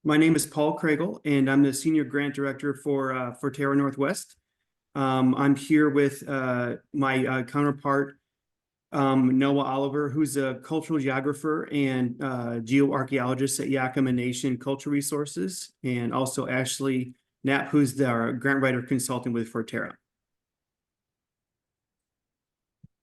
My name is Paul Kraegel, and I'm the Senior Grant Director for Forterra Northwest. I'm here with my counterpart, Noah Oliver, who's a cultural geographer and geoarchaeologist at Yakama Nation Cultural Resources, and also Ashley Knapp, who's our grant writer consultant with Forterra.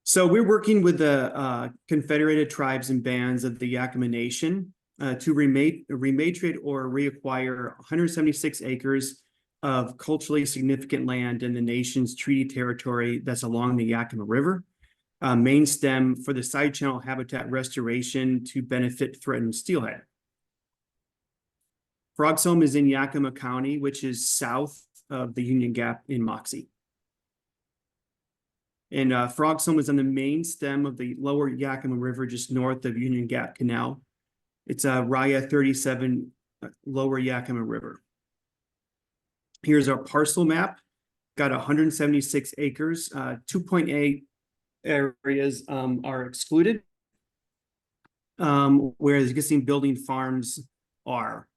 So we're working with the Confederated Tribes and Bands of the Yakama Nation to rematriate or reacquire 176 acres of culturally significant land in the nation's treaty territory that's along the Yakima River, main stem for the side channel habitat restoration to benefit threatened steelhead. Frog's home is in Yakima County, which is south of the Union Gap in Moxie. And Frog's home is on the main stem of the lower Yakima River, just north of Union Gap Canal. It's Raya 37 lower Yakima River. Here's our parcel map. Got 176 acres, 2.8 areas are excluded, where the existing building farms are.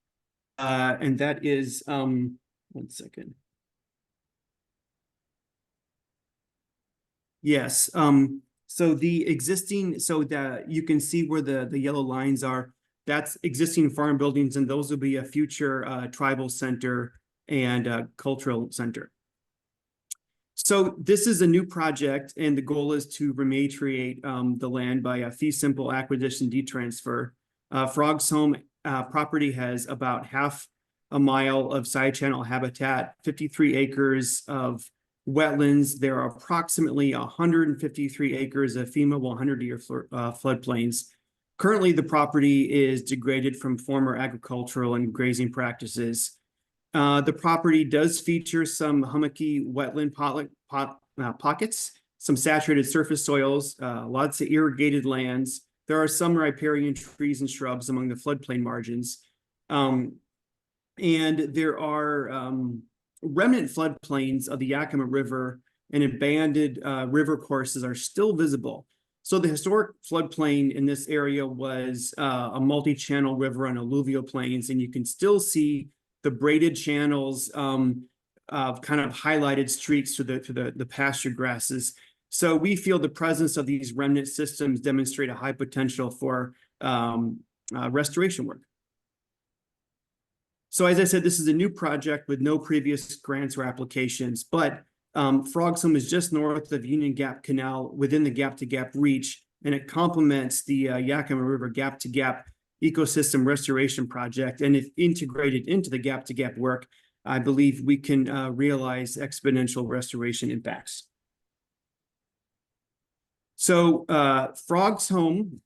And that is, one second. Yes. So the existing, you can see where the yellow lines are. That's existing farm buildings, and those will be a future tribal center and cultural center. So this is a new project, and the goal is to rematriate the land by a fee simple acquisition deed transfer. Frog's home property has about half a mile of side channel habitat, 53 acres of wetlands. There are approximately 153 acres of FEMA 100-year floodplains. Currently, the property is degraded from former agricultural and grazing practices. The property does feature some hummocky wetland pockets, some saturated surface soils, lots of irrigated lands. There are some riparian trees and shrubs among the floodplain margins. And there are remnant floodplains of the Yakima River, and abandoned river courses are still visible. So the historic floodplain in this area was a multi-channel river on alluvial plains, and you can still see the braided channels of kind of highlighted streaks to the pasture grasses. So we feel the presence of these remnant systems demonstrate a high potential for restoration work. So as I said, this is a new project with no previous grants or applications, but Frog's home is just north of Union Gap Canal within the gap-to-gap reach, and it complements the Yakima River gap-to-gap ecosystem restoration project. And if integrated into the gap-to-gap work, I believe we can realize exponential restoration impacts. So Frog's home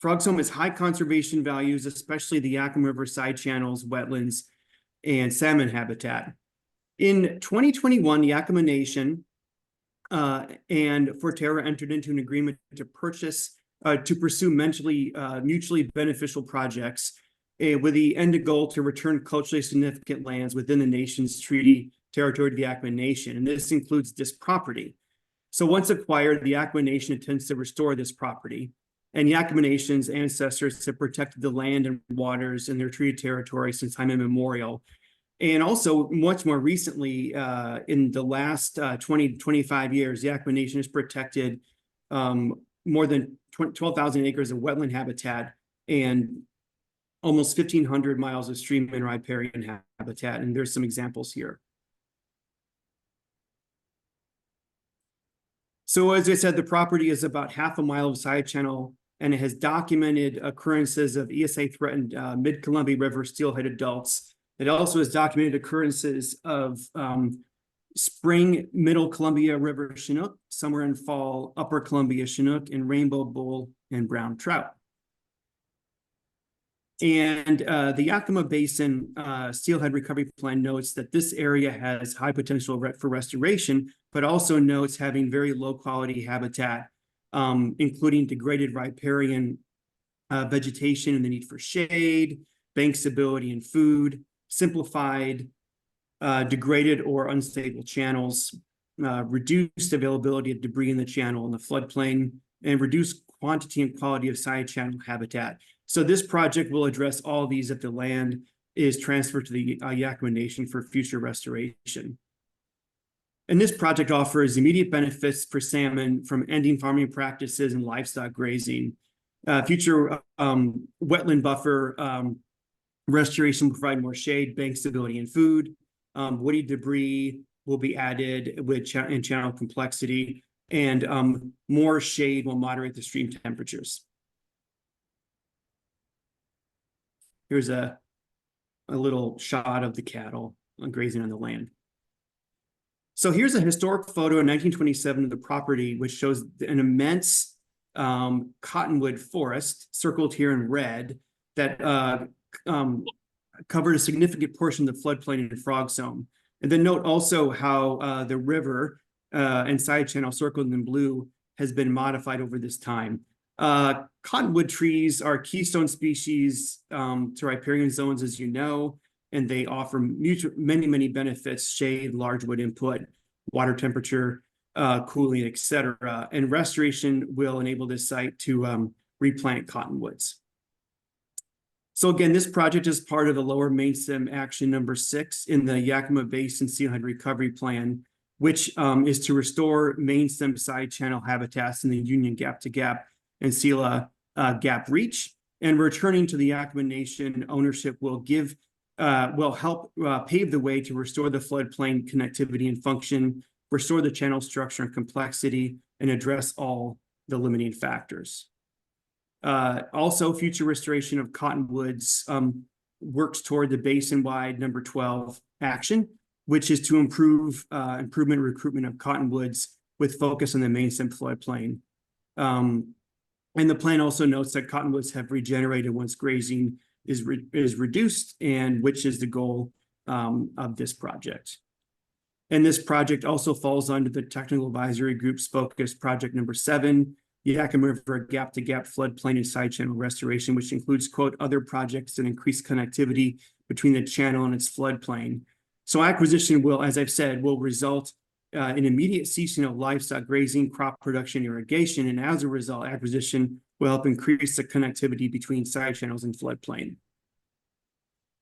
has high conservation values, especially the Yakima River side channels, wetlands, and salmon habitat. In 2021, Yakima Nation and Forterra entered into an agreement to pursue mutually beneficial projects with the end goal to return culturally significant lands within the nation's treaty territory to the Yakima Nation, and this includes this property. So once acquired, the Yakima Nation intends to restore this property. And Yakima Nation's ancestors have protected the land and waters in their treaty territory since time immemorial. And also, much more recently, in the last 25 years, the Yakima Nation has protected more than 12,000 acres of wetland habitat and almost 1,500 miles of stream and riparian habitat. And there's some examples here. So as I said, the property is about half a mile of side channel, and it has documented occurrences of ESA-threatened mid-Columbia River steelhead adults. It also has documented occurrences of spring middle Columbia River Chinook, summer and fall upper Columbia Chinook, and rainbow bull and brown trout. And the Yakima Basin Steelhead Recovery Plan notes that this area has high potential for restoration, but also notes having very low quality habitat, including degraded riparian vegetation and the need for shade, bank stability and food, simplified, degraded or unstable channels, reduced availability of debris in the channel and the floodplain, and reduced quantity and quality of side channel habitat. So this project will address all these if the land is transferred to the Yakama Nation for future restoration. And this project offers immediate benefits for salmon from ending farming practices and livestock grazing. Future wetland buffer restoration will provide more shade, bank stability, and food. Woody debris will be added with channel complexity, and more shade will moderate the stream temperatures. Here's a little shot of the cattle grazing on the land. So here's a historic photo in 1927 of the property, which shows an immense cottonwood forest circled here in red that covered a significant portion of the floodplain and frog zone. And then note also how the river and side channel circled in blue has been modified over this time. Cottonwood trees are keystone species to riparian zones, as you know, and they offer many benefits: shade, large wood input, water temperature, cooling, etc. And restoration will enable this site to replant cottonwoods. So again, this project is part of the Lower Main Stem Action number 6 in the Yakima Basin Sealand Recovery Plan, which is to restore main stem side channel habitats in the Union Gap to Gap and Sela Gap Reach. And returning to the Yakama Nation ownership will help pave the way to restore the floodplain connectivity and function, restore the channel structure and complexity, and address all the limiting factors. Also, future restoration of cottonwoods works toward the basin-wide number 12 action, which is to improve recruitment of cottonwoods with focus on the main stem floodplain. And the plan also notes that cottonwoods have regenerated once grazing is reduced, and which is the goal of this project. And this project also falls under the Technical Advisory Group's focus project number 7, Yakima River Gap to Gap floodplain and side channel restoration, which includes, quote, other projects that increase connectivity between the channel and its floodplain. So acquisition will, as I've said, will result in immediate ceasing of livestock grazing, crop production, irrigation, and as a result, acquisition will help increase the connectivity between side channels and floodplain. A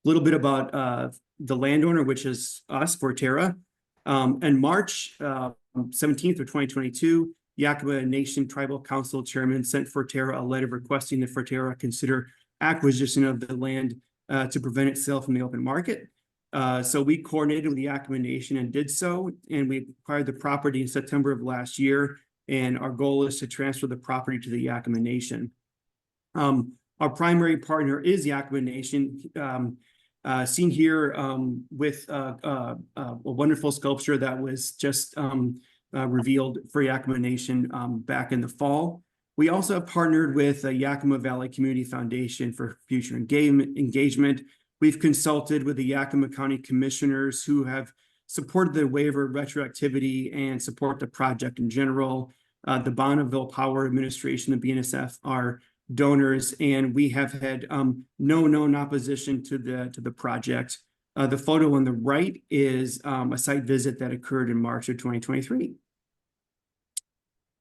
little bit about the landowner, which is us, Forterra. On March 17th of 2022, Yakama Nation Tribal Council Chairman sent Forterra a letter requesting that Forterra consider acquisition of the land to prevent its sale from the open market. So we coordinated with the Yakama Nation and did so, and we acquired the property in September of last year, and our goal is to transfer the property to the Yakama Nation. Our primary partner is Yakama Nation, seen here with a wonderful sculpture that was just revealed for Yakama Nation back in the fall. We also have partnered with the Yakima Valley Community Foundation for future engagement. We've consulted with the Yakima County Commissioners, who have supported the waiver of retroactivity and support the project in general. The Bonneville Power Administration, the BNSF, are donors, and we have had no known opposition to the project. The photo on the right is a site visit that occurred in March of 2023.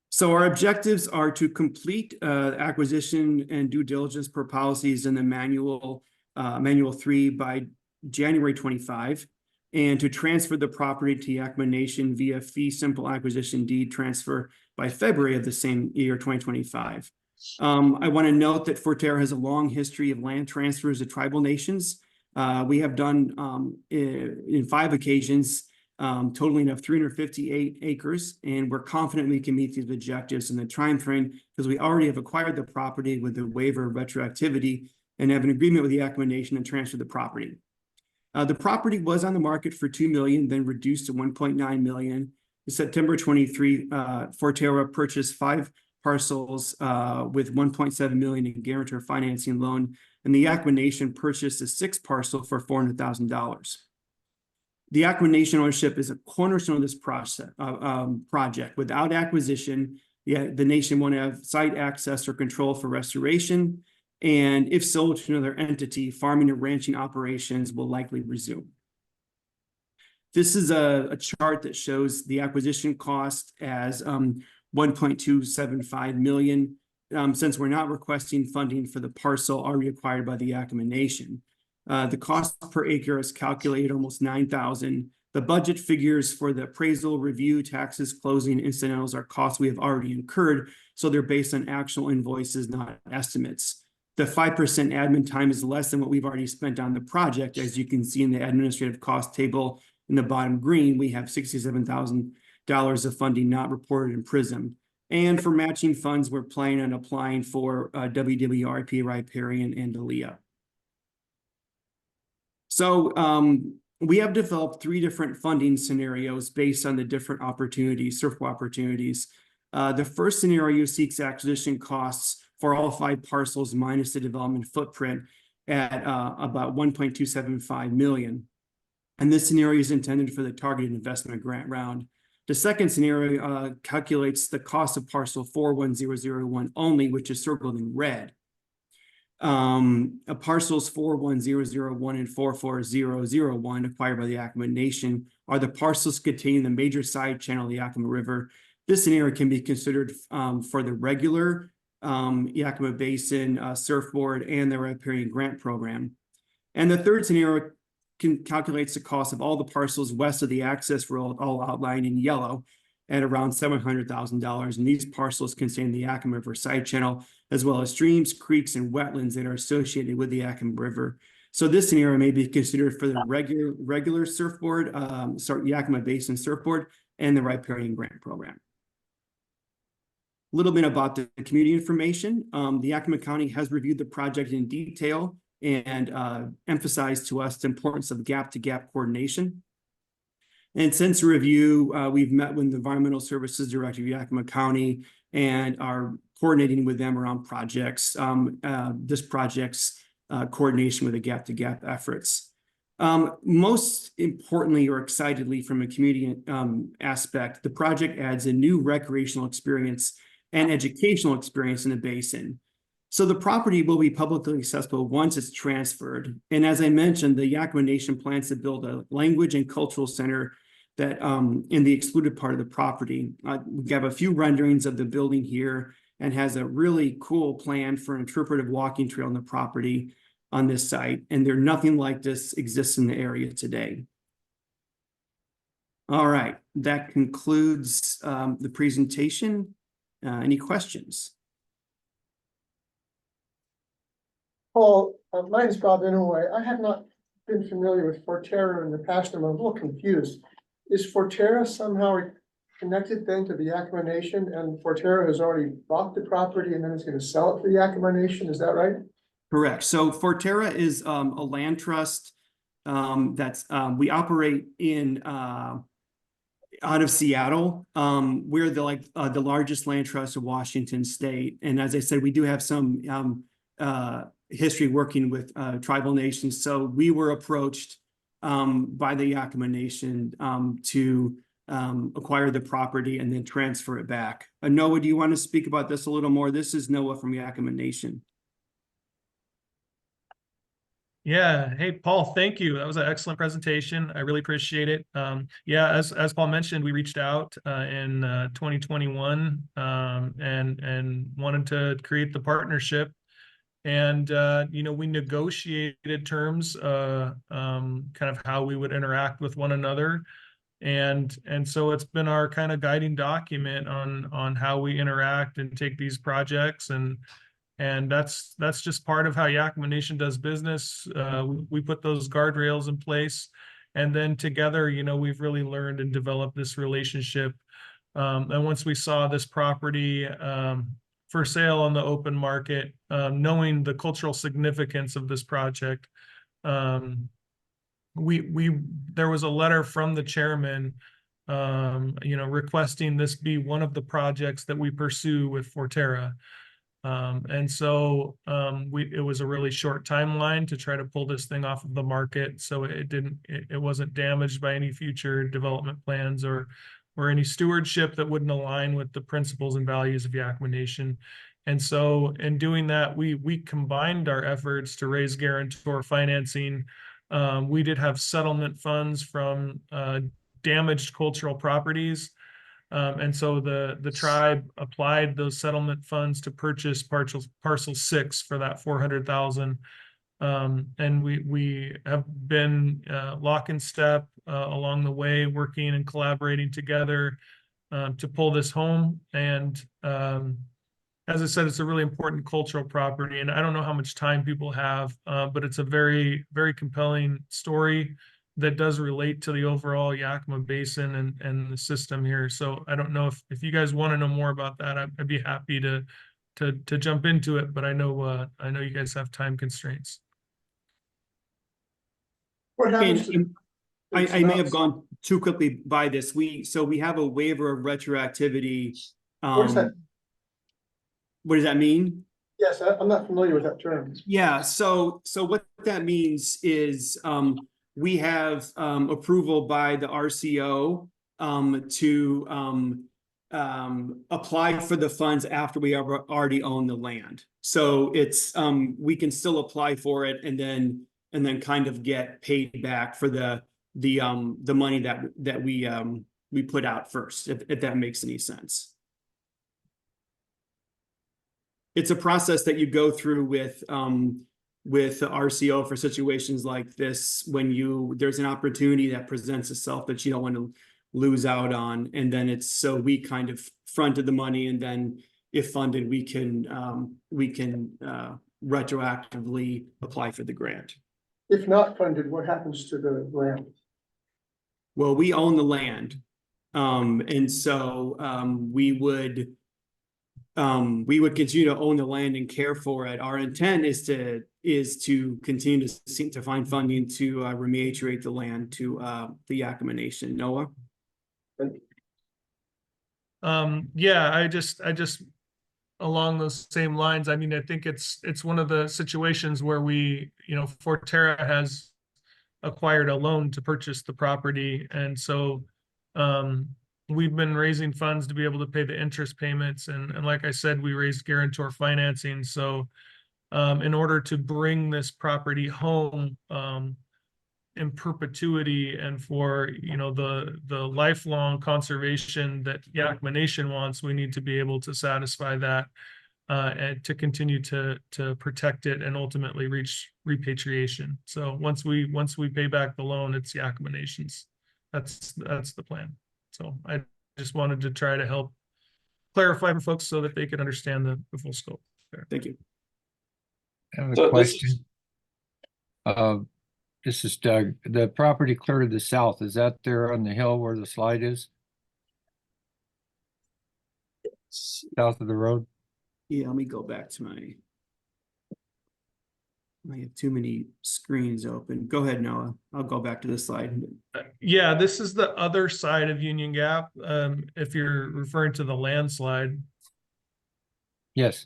So our objectives are to complete acquisition and due diligence per policies in the Manual 3 by January 25, and to transfer the property to Yakama Nation via fee simple acquisition deed transfer by February of the same year, 2025. I want to note that Forterra has a long history of land transfers to tribal nations. We have done in 5 occasions, totaling of 358 acres, and we're confident we can meet these objectives in the time frame because we already have acquired the property with the waiver of retroactivity and have an agreement with the Yakama Nation and transfer the property. The property was on the market for $2 million, then reduced to $1.9 million. In September 23, Forterra purchased 5 parcels with $1.7 million in guarantor financing loan, and the Yakama Nation purchased a 6th parcel for $400,000. The Yakama Nation ownership is a cornerstone of this project. Without acquisition, the nation won't have site access or control for restoration, and if sold to another entity, farming and ranching operations will likely resume. This is a chart that shows the acquisition cost as $1.275 million. since we're not requesting funding for the parcel already acquired by the Yakima Nation. The cost per acre is calculated almost $9,000. The budget figures for the appraisal, review, taxes, closing, incidentals are costs we have already incurred, so they're based on actual invoices, not estimates. The 5% admin time is less than what we've already spent on the project. As you can see in the administrative cost table in the bottom green, we have $67,000 of funding not reported in PRISM. And for matching funds, we're planning on applying for WWRP, Riparian, and DALIA. So we have developed 3 different funding scenarios based on the different opportunities, surfboard opportunities. The first scenario seeks acquisition costs for all 5 parcels minus the development footprint at about $1.275 million. And this scenario is intended for the targeted investment grant round. The second scenario calculates the cost of parcel 41001 only, which is circled in red. Parcels 41001 and 44001 acquired by the Yakima Nation are the parcels containing the major side channel of the Yakima River. This scenario can be considered for the regular Yakima Basin surfboard and the riparian grant program. And the third scenario calculates the cost of all the parcels west of the access road, all outlined in yellow, at around $700,000. And these parcels contain the Yakima River side channel, as well as streams, creeks, and wetlands that are associated with the Yakima River. So this scenario may be considered for the regular surfboard, Yakima Basin surfboard, and the riparian grant program. A little bit about the community information. The Yakima County has reviewed the project in detail and emphasized to us the importance of gap-to-gap coordination. And since review, we've met with the Environmental Services Director of Yakima County and are coordinating with them around projects, this project's coordination with the gap-to-gap efforts. Most importantly or excitedly from a community aspect, the project adds a new recreational experience and educational experience in the basin. So the property will be publicly accessible once it's transferred. And as I mentioned, the Yakima Nation plans to build a language and cultural center that in the excluded part of the property. We have a few renderings of the building here and has a really cool plan for an interpretive walking trail on the property on this site. And there nothing like this exists in the area today. All right, that concludes the presentation. Any questions? Paul, my name is Bob Inouye. I have not been familiar with Forterra in the past, and I'm a little confused. Is Forterra somehow connected then to the Yakima Nation, and Forterra has already bought the property and then is going to sell it to the Yakima Nation? Is that right? Correct. So Forterra is a land trust that's we operate in out of Seattle. We're the largest land trust of Washington State, and as I said, we do have some history working with tribal nations. So we were approached by the Yakima Nation to acquire the property and then transfer it back. Noah, do you want to speak about this a little more? This is Noah from Yakima Nation. Yeah. Hey, Paul, thank you. That was an excellent presentation. I really appreciate it. Yeah, as Paul mentioned, we reached out in 2021 and wanted to create the partnership. And, we negotiated terms, kind of how we would interact with one another. And so it's been our kind of guiding document on how we interact and take these projects. And that's just part of how Yakima Nation does business. We put those guardrails in place. And then together, we've really learned and developed this relationship. And once we saw this property for sale on the open market, knowing the cultural significance of this project, there was a letter from the chairman, requesting this be one of the projects that we pursue with Forterra. And so it was a really short timeline to try to pull this thing off of the market, so it wasn't damaged by any future development plans or any stewardship that wouldn't align with the principles and values of Yakima Nation. And so in doing that, we combined our efforts to raise guarantor financing. We did have settlement funds from damaged cultural properties. And so the tribe applied those settlement funds to purchase parcel 6 for that 400,000. And we have been lock and step along the way, working and collaborating together to pull this home. And as I said, it's a really important cultural property, and I don't know how much time people have, but it's a very, very compelling story that does relate to the overall Yakima Basin and the system here. So I don't know if you guys want to know more about that, I'd be happy to jump into it, but I know you guys have time constraints. What happens And to? I may have gone too quickly by this. So we have a waiver of retroactivity. What is that? What does that mean? Yes, I'm not familiar with that term. Yeah, so what that means is we have approval by the RCO to apply for the funds after we have already own the land. So it's we can still apply for it and then kind of get paid back for the money that we put out first, if that makes any sense. It's a process that you go through with the RCO for situations like this, when there's an opportunity that presents itself that you don't want to lose out on, and then so we kind of fronted the money, and then if funded, we can retroactively apply for the grant. If not funded, what happens to the land? Well, we own the land, and so we would continue to own the land and care for it. Our intent is to continue to find funding to remediate the land to the Yakima Nation. Noah? Yeah, I just along those same lines, I mean, I think it's one of the situations where Forterra has acquired a loan to purchase the property, and so we've been raising funds to be able to pay the interest payments, and like I said, we raised guarantor financing. So in order to bring this property home in perpetuity, and for the lifelong conservation that Yakima Nation wants, we need to be able to satisfy that and to continue to protect it and ultimately reach repatriation. So once we pay back the loan, it's Yakima Nation's. That's the plan. So I just wanted to try to help clarify for folks so that they could understand the full scope there. Thank you. I have a question. This is Doug. The property clear to the south, is that there on the hill where the slide is? South of the road? Yeah, let me go back to I have too many screens open. Go ahead, Noah. I'll go back to this slide. Yeah, this is the other side of Union Gap. If you're referring to the landslide. Yes.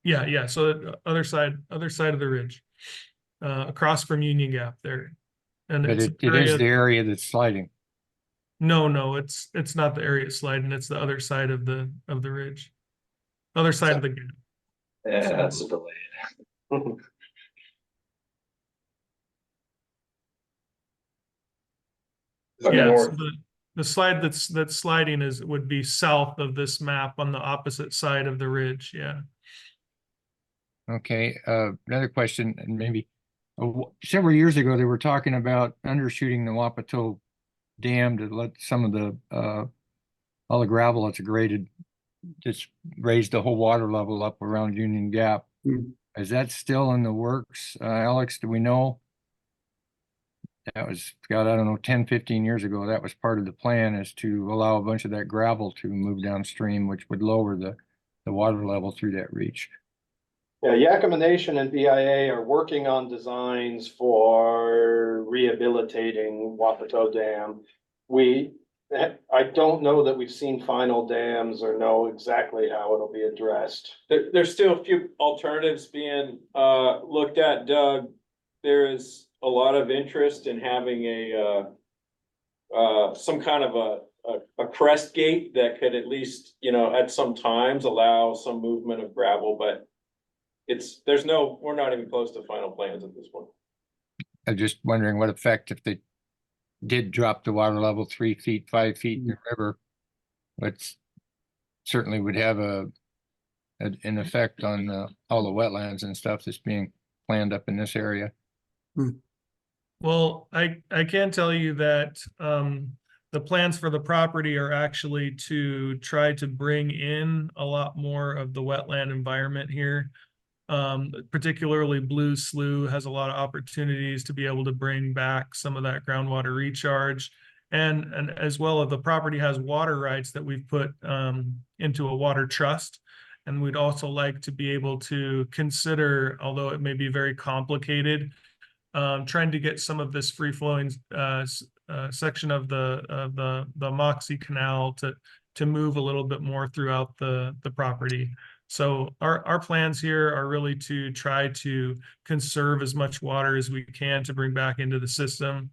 Yeah. So the other side of the ridge, across from Union Gap there. And But it's it is the area that's sliding. No, it's not the area sliding. It's the other side of the ridge, other side of the gap. Yeah, that's delayed. Yeah, so the slide that's sliding would be south of this map on the opposite side of the ridge. Yeah. Okay. Another question, and maybe several years ago they were talking about undershooting the Wapato Dam to let some of the all the gravel that's graded just raise the whole water level up around Union Gap. Is that still in the works? Alex, do we know? That was, God, I don't know, 10, 15 years ago, that was part of the plan, is to allow a bunch of that gravel to move downstream, which would lower the water level through that reach. Yeah, Yakima Nation and BIA are working on designs for rehabilitating Wapato Dam. I don't know that we've seen final dams or know exactly how it'll be addressed. There's still a few alternatives being looked at, Doug. There is a lot of interest in having some kind of a crest gate that could at least, at some times allow some movement of gravel, but we're not even close to final plans at this point. I'm just wondering what effect, if they did drop the water level 3 feet, 5 feet in the river, Which certainly would have an effect on all the wetlands and stuff that's being planned up in this area. Well, I can tell you that the plans for the property are actually to try to bring in a lot more of the wetland environment here. Particularly Blue Slough has a lot of opportunities to be able to bring back some of that groundwater recharge. And as well as the property has water rights that we've put into a water trust. And we'd also like to be able to consider, although it may be very complicated, trying to get some of this free flowing section of the Moxie Canal to move a little bit more throughout the property. So our plans here are really to try to conserve as much water as we can to bring back into the system.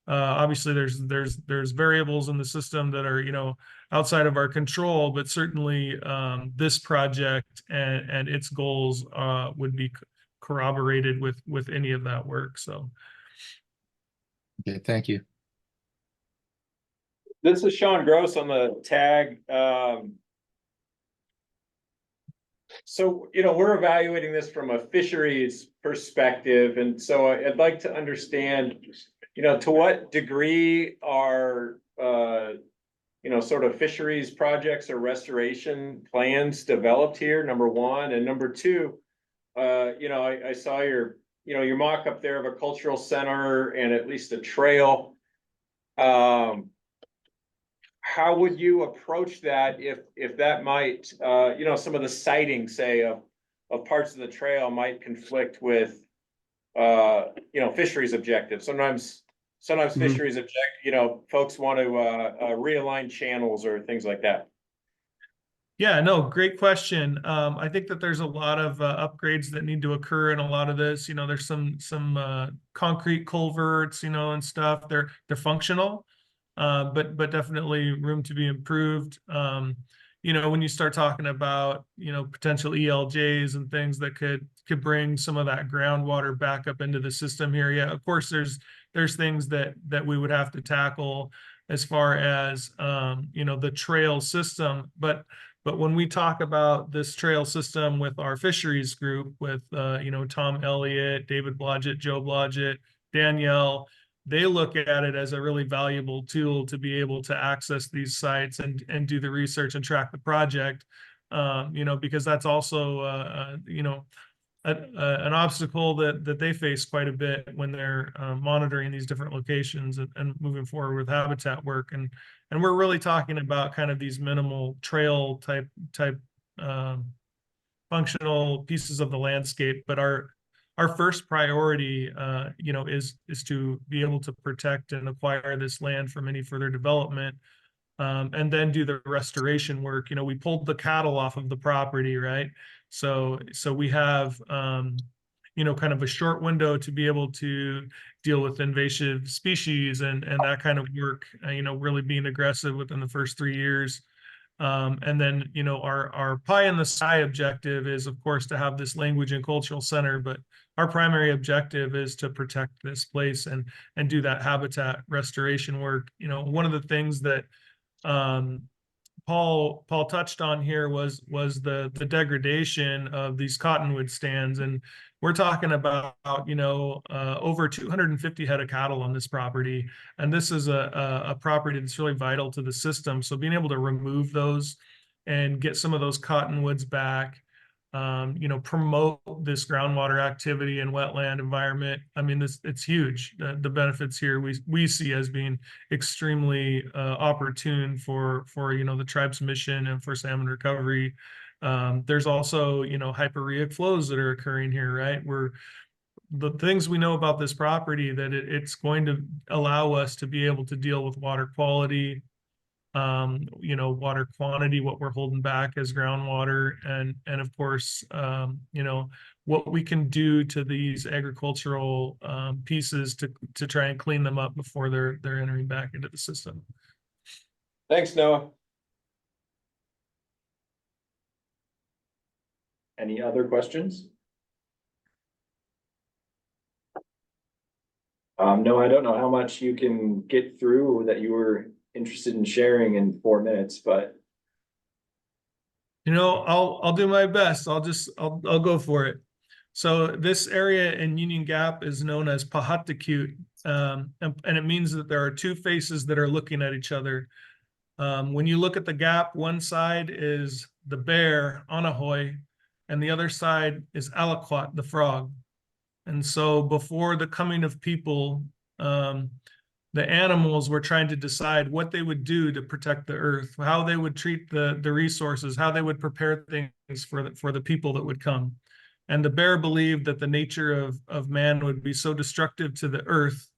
Obviously, there's variables in the system that are, you know, outside of our control, but certainly this project and its goals would be corroborated with any of that work. So, Okay, thank you. This is Sean Gross on the tag. So, you know, we're evaluating this from a fisheries perspective, and so I'd like to understand, you know, to what degree are, you know, sort of fisheries projects or restoration plans developed here, number one, and number two, you know, I saw your, you know, your mock-up there of a cultural center and at least a trail. How would you approach that if that might, you know, some of the sighting, say, of parts of the trail might conflict with, you know, fisheries objectives? Sometimes fisheries you know, folks want to realign channels or things like that. yeah, no, great question. I think that there's a lot of upgrades that need to occur in a lot of this. You know, there's some concrete culverts, you know, and stuff. They're functional, but definitely room to be improved. You know, when you start talking about, you know, potential ELJs and things that could bring some of that groundwater back up into the system here. Yeah, of course, there's things that we would have to tackle as far as you know, the trail system, but when we talk about this trail system with our fisheries group, with you know, Tom Elliott, David Blodgett, Joe Blodgett, Danielle, they look at it as a really valuable tool to be able to access these sites and do the research and track the project. You know, because that's also you know, an obstacle that they face quite a bit when they're monitoring these different locations and moving forward with habitat work. And we're really talking about kind of these minimal trail type functional pieces of the landscape. But our first priority, you know, is to be able to protect and acquire this land from any further development. And then do the restoration work. You know, we pulled the cattle off of the property, right? So we have, you know, kind of a short window to be able to deal with invasive species and that kind of work, you know, really being aggressive within the first 3 years. And then, you know, our pie in the sky objective is, of course, to have this language and cultural center, but our primary objective is to protect this place and do that habitat restoration work. You know, one of the things that Paul touched on here was the degradation of these cottonwood stands, and we're talking about, you know, over 250 head of cattle on this property, and this is a property that's really vital to the system. So being able to remove those and get some of those cottonwoods back, you know, promote this groundwater activity and wetland environment. I mean, it's huge. The benefits here we see as being extremely opportune for you know, the tribe's mission and for salmon recovery. There's also, you know, hyporheic flows that are occurring here, right? The things we know about this property, that it's going to allow us to be able to deal with water quality, you know, water quantity, what we're holding back as groundwater, and of course, you know, what we can do to these agricultural pieces to try and clean them up before they're entering back into the system. Thanks, Noah. Any other questions? No, I don't know how much you can get through that you were interested in sharing in 4 minutes, but I'll do my best. I'll go for it. So this area in Union Gap is known as Pahatakute, and it means that there are two faces that are looking at each other. When you look at the gap, one side is the bear, Anahoy, and the other side is Aliquot, the frog. And so before the coming of people, the animals were trying to decide what they would do to protect the earth, how they would treat the resources, how they would prepare things for the people that would come. And the bear believed that the nature of man would be so destructive to the earth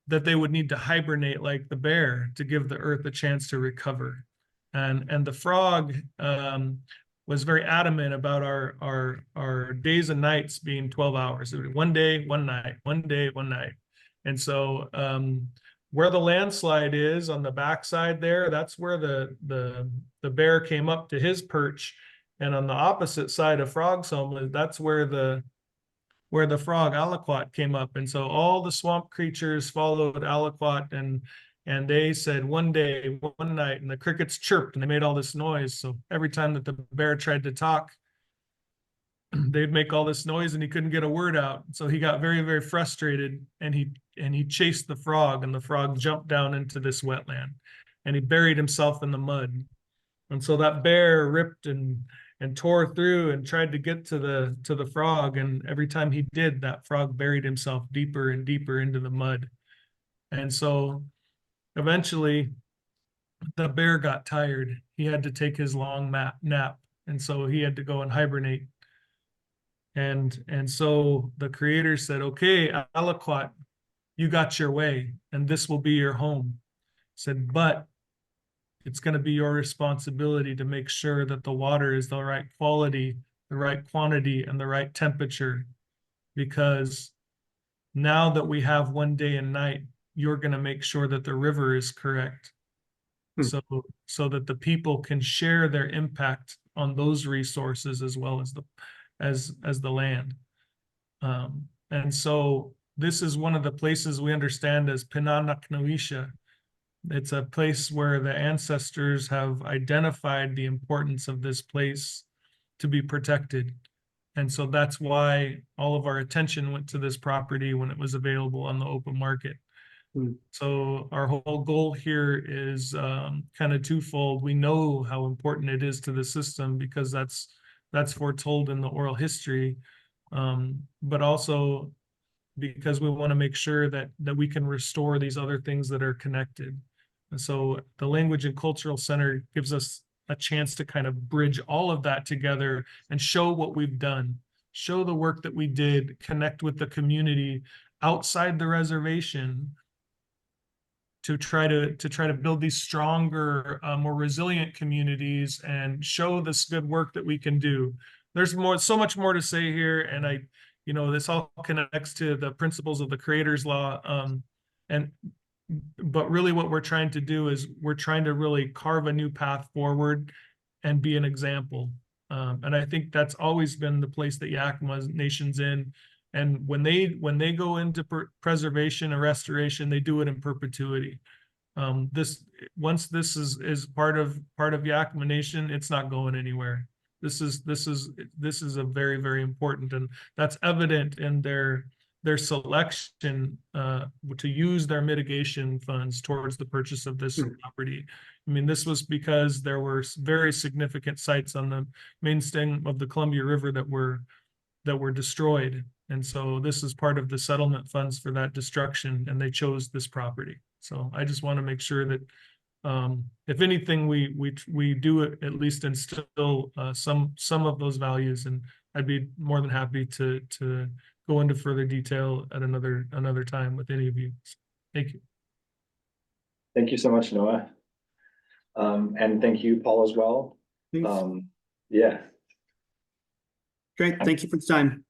that they would need to hibernate like the bear to give the earth a chance to recover. And the frog was very adamant about our days and nights being 12 hours. It would be 1 day, 1 night, 1 day, 1 night. And so where the landslide is on the backside there, that's where the bear came up to his perch. And on the opposite side of Frog's home, that's where the frog Aliquot came up. And so all the swamp creatures followed Aliquot, and they said 1 day, 1 night, and the crickets chirped and they made all this noise. So every time that the bear tried to talk, they'd make all this noise and he couldn't get a word out. So he got very, very frustrated, and he chased the frog, and the frog jumped down into this wetland and he buried himself in the mud. And so that bear ripped and tore through and tried to get to the frog. And every time he did, that frog buried himself deeper and deeper into the mud. And so eventually the bear got tired. He had to take his long nap. And so he had to go and hibernate. And so the creator said, okay, Aliquot, you got your way, and this will be your home. Said, but it's going to be your responsibility to make sure that the water is the right quality, the right quantity, and the right temperature. Because now that we have 1 day and night, you're going to make sure that the river is correct. So that the people can share their impact on those resources as well as the land. And so this is one of the places we understand as Pinanaknoisha. It's a place where the ancestors have identified the importance of this place to be protected. And so that's why all of our attention went to this property when it was available on the open market. So our whole goal here is kind of twofold. We know how important it is to the system because that's foretold in the oral history, but also because we want to make sure that we can restore these other things that are connected. And so the Language and Cultural Center gives us a chance to kind of bridge all of that together and show what we've done, show the work that we did, connect with the community outside the reservation to try to build these stronger, more resilient communities and show this good work that we can do. There's so much more to say here, and this all connects to the principles of the Creator's Law. But really what we're trying to do is we're trying to really carve a new path forward and be an example. And I think that's always been the place that Yakima Nation's in. And when they go into preservation and restoration, they do it in perpetuity. Once this is part of Yakima Nation, it's not going anywhere. This is a very, very important, and that's evident in their selection to use their mitigation funds towards the purchase of this property. I mean, this was because there were very significant sites on the main stem of the Columbia River that were destroyed. And so this is part of the settlement funds for that destruction, and they chose this property. So I just want to make sure that if anything, we do at least instill some of those values, and I'd be more than happy to go into further detail at another time with any of you. Thank you. Thank you so much, Noah. And thank you, Paul, as well. Thanks. Yeah. Great. Thank you for the time.